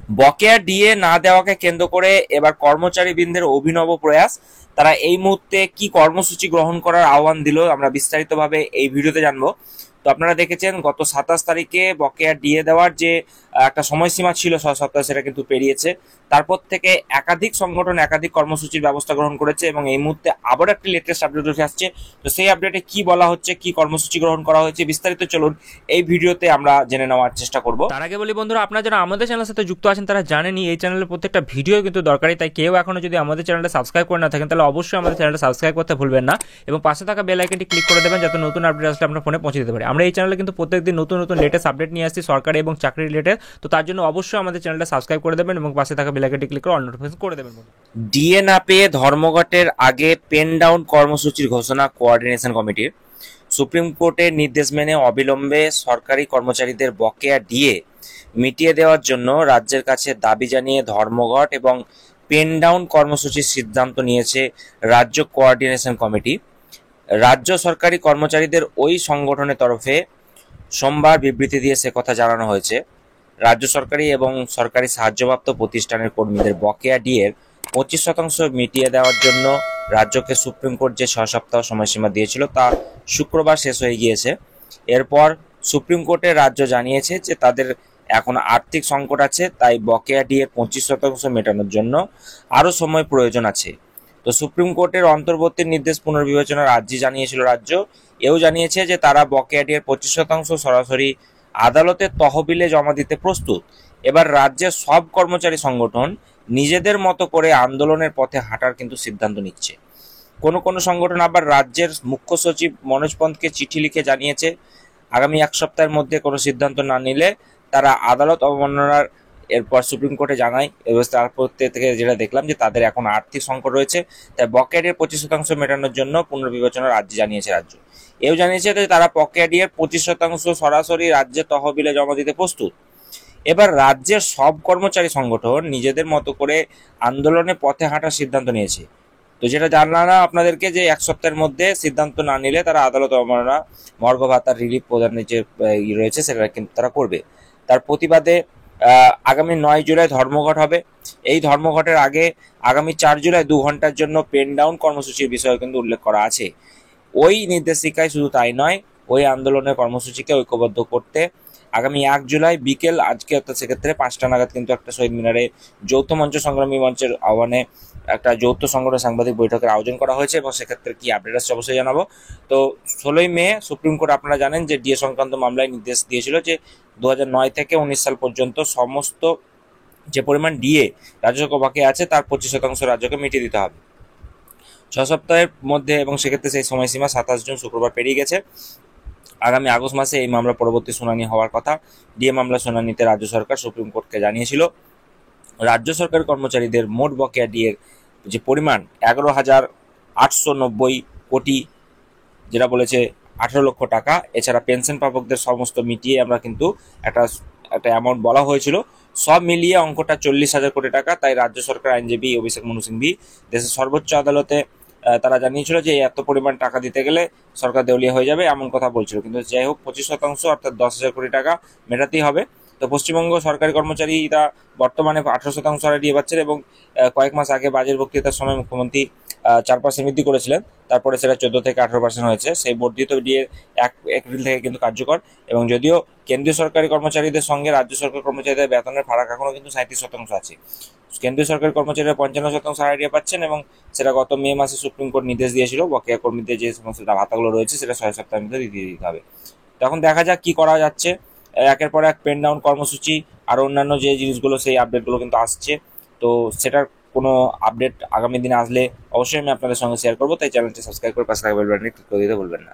বকেয়া ডিএ না দেওয়াকে কেন্দ্র করে এবার কর্মচারীবৃন্দের অভিনব প্রয়াস। তারা এই মুহূর্তে কি কর্মসূচি গ্রহণ করার আহ্বান দিল আমরা বিস্তারিতভাবে এই ভিডিওতে জানবো। তো আপনারা দেখেছেন গত 27 তারিখে বকেয়া ডিএ দেওয়ার যে একটা সময়সীমা ছিল 6 সপ্তাহ, সেটা কিন্তু পেরিয়েছে। তারপর থেকে একাধিক সংগঠন একাধিক কর্মসূচির ব্যবস্থা গ্রহণ করেছে এবং এই মুহূর্তে আবার একটি লেটেস্ট আপডেট উঠে আসছে। তো সেই আপডেটে কি বলা হচ্ছে, কি কর্মসূচি গ্রহণ করা হয়েছে, বিস্তারিত চলুন এই ভিডিওতে আমরা জেনে নেওয়ার চেষ্টা করব। তার আগে বলি বন্ধুরা, আপনারা যারা আমাদের চ্যানেলের সাথে যুক্ত আছেন তারা জানেনই এই চ্যানেলের প্রত্যেকটা ভিডিও কিন্তু দরকারি, তাই কেউ এখনো যদি আমাদের চ্যানেলটা সাবস্ক্রাইব করে না থাকেন তাহলে অবশ্যই আমাদের চ্যানেলটা সাবস্ক্রাইব করতে ভুলবেন না এবং পাশে থাকা বেল আইকনটি ক্লিক করে দেবেন যাতে নতুন আপডেট আসলে আপনার ফোনে পৌঁছে দিতে পারে। আমরা এই চ্যানেলে কিন্তু প্রত্যেকদিন নতুন নতুন লেটেস্ট আপডেট নিয়ে আসছি সরকারি এবং চাকরি রিলেটেড। তো তার জন্য অবশ্যই আমাদের চ্যানেলটা সাবস্ক্রাইব করে দেবেন এবং পাশে থাকা বেল আইকনটি ক্লিক করে অল নোটিফিকেশন করে দেবেন। ডিএ না পেয়ে ধর্মঘটের আগে পেন ডাউন কর্মসূচির ঘোষণা কোঅর্ডিনেশন কমিটির। সুপ্রিম কোর্টের নির্দেশ মেনে অবিলম্বে সরকারি কর্মচারীদের বকেয়া ডিএ মিটিয়ে দেওয়ার জন্য রাজ্যের কাছে দাবি জানিয়ে ধর্মঘট এবং পেন ডাউন কর্মসূচির সিদ্ধান্ত নিয়েছে রাজ্য কোঅর্ডিনেশন কমিটি। রাজ্য সরকারি কর্মচারীদের ওই সংগঠনের তরফে সোমবার বিবৃতি দিয়ে সে কথা জানানো হয়েছে, রাজ্য সরকারি এবং সরকারি সাহায্যপ্রাপ্ত প্রতিষ্ঠানের কর্মীদের বকেয়া ডিএর 25% মিটিয়ে দেওয়ার জন্য রাজ্যকে সুপ্রিম কোর্ট যে 6 সপ্তাহ সময়সীমা দিয়েছিল তা শুক্রবার শেষ হয়ে গিয়েছে। এরপর সুপ্রিম কোর্টে রাজ্য জানিয়েছে যে তাদের এখন আর্থিক সংকট আছে, তাই বকেয়া ডিএর 25% মেটানোর জন্য আরও সময় প্রয়োজন আছে। তো সুপ্রিম কোর্টের অন্তর্বর্তী নির্দেশ পুনর্বিবেচনার আর্জি জানিয়েছিল রাজ্য। এও জানিয়েছে যে তারা বকেয়া ডিএর 25% সরাসরি আদালতের তহবিলে জমা দিতে প্রস্তুত। এবার রাজ্যের সব কর্মচারী সংগঠন নিজেদের মতো করে আন্দোলনের পথে হাঁটার কিন্তু সিদ্ধান্ত নিচ্ছে। কোনো কোনো সংগঠন আবার রাজ্যের মুখ্য সচিব মনোজ পন্তকে চিঠি লিখে জানিয়েছে আগামী 1 সপ্তাহের মধ্যে কোনো সিদ্ধান্ত না নিলে তারা আদালত অবমাননার। এরপর সুপ্রিম কোর্টে জানায়, তারপর থেকে যেটা দেখলাম যে তাদের এখন আর্থিক সংকট রয়েছে, তাই বকেয়া ডিএর 25% মেটানোর জন্য পুনর্বিবেচনার আর্জি জানিয়েছে রাজ্য। এও জানিয়েছে যে তারা বকেয়া ডিএর 25% সরাসরি রাজ্যের তহবিলে জমা দিতে প্রস্তুত। এবার রাজ্যের সব কর্মচারী সংগঠন নিজেদের মতো করে আন্দোলনের পথে হাঁটার সিদ্ধান্ত নিয়েছে। তো যেটা জানলাম আপনাদেরকে যে 1 সপ্তাহের মধ্যে সিদ্ধান্ত না নিলে তারা আদালত অবমাননা, মর্গ ভাতার রিলিফ প্রদানের যে রয়েছে সেটা কিন্তু তারা করবে। তার প্রতিবাদে আগামী 9 জুলাই ধর্মঘট হবে। এই ধর্মঘটের আগে আগামী 4 জুলাই 2 ঘন্টার জন্য পেন ডাউন কর্মসূচির বিষয়ে কিন্তু উল্লেখ করা আছে। ওই নির্দেশিকায় শুধু তাই নয়, ওই আন্দোলনের কর্মসূচিকে ঐক্যবদ্ধ করতে আগামী 1 জুলাই বিকেল, আজকে অর্থাৎ সেক্ষেত্রে 5টা নাগাদ কিন্তু একটা শহীদ মিনারে যৌথ মঞ্চ সংগ্রামী মঞ্চের আহ্বানে একটা যৌথ সংগঠন সাংবাদিক বৈঠকের আয়োজন করা হয়েছে এবং সেক্ষেত্রে কি আপডেট আসছে অবশ্যই জানাবো। তো 16ই মে সুপ্রিম কোর্ট আপনারা জানেন যে ডিএ সংক্রান্ত মামলায় নির্দেশ দিয়েছিল যে 2009 থেকে 19 সাল পর্যন্ত সমস্ত যে পরিমাণ ডিএ রাজ্য সরকার বাকি আছে তার 25% রাজ্যকে মিটিয়ে দিতে হবে 6 সপ্তাহের মধ্যে, এবং সেক্ষেত্রে সেই সময়সীমা 27 জুন শুক্রবার পেরিয়ে গেছে। আগামী আগস্ট মাসে এই মামলা পরবর্তী শুনানি হওয়ার কথা। ডিএ মামলা শুনানিতে রাজ্য সরকার সুপ্রিম কোর্টকে জানিয়েছিল রাজ্য সরকারি কর্মচারীদের মোট বকেয়া ডিএর যে পরিমাণ 11,890 কোটি, যেটা বলেছে 18 লক্ষ টাকা। এছাড়া পেনশন প্রাপকদের সমস্ত মিটিয়ে আমরা কিন্তু একটা একটা অ্যামাউন্ট বলা হয়েছিল, সব মিলিয়ে অঙ্কটা 40,000 কোটি টাকা। তাই রাজ্য সরকার আইনজীবী অভিষেক মনু সিংভি দেশের সর্বোচ্চ আদালতে তারা জানিয়েছিল যে এত পরিমাণ টাকা দিতে গেলে সরকার দেউলিয়া হয়ে যাবে, এমন কথা বলছিল। কিন্তু যাই হোক 25% অর্থাৎ 10,000 কোটি টাকা মেটাতেই হবে। তো পশ্চিমবঙ্গ সরকারি কর্মচারীরা বর্তমানে 18% হারে দিয়ে পাচ্ছেন এবং কয়েক মাস আগে বাজেট বক্তৃতার সময় মুখ্যমন্ত্রী 4% বৃদ্ধি করেছিলেন, তারপরে সেটা 14 থেকে 18% হয়েছে। সেই বর্ধিত ডিএ 1 এপ্রিল থেকে কিন্তু কার্যকর। এবং যদিও কেন্দ্রীয় সরকারি কর্মচারীদের সঙ্গে রাজ্য সরকারি কর্মচারীদের বেতনের ফারাক এখনো কিন্তু 37% আছে। কেন্দ্রীয় সরকারি কর্মচারীরা 55% হারে দিয়ে পাচ্ছেন এবং সেটা গত মে মাসে সুপ্রিম কোর্ট নির্দেশ দিয়েছিল বকেয়া কর্মীদের যে সমস্ত ভাতাগুলো রয়েছে সেটা 6 সপ্তাহের মধ্যে দিয়ে দিতে হবে। তখন দেখা যাক কি করা যাচ্ছে। একের পর এক পেন ডাউন কর্মসূচি আর অন্যান্য যে জিনিসগুলো সেই আপডেটগুলো কিন্তু আসছে। তো সেটার কোনো আপডেট আগামী দিনে আসলে অবশ্যই আমি আপনাদের সঙ্গে শেয়ার করবো, তাই চ্যানেলটি সাবস্ক্রাইব করে পাশে থাকা বেল বাটনে ক্লিক করে দিতে ভুলবেন না।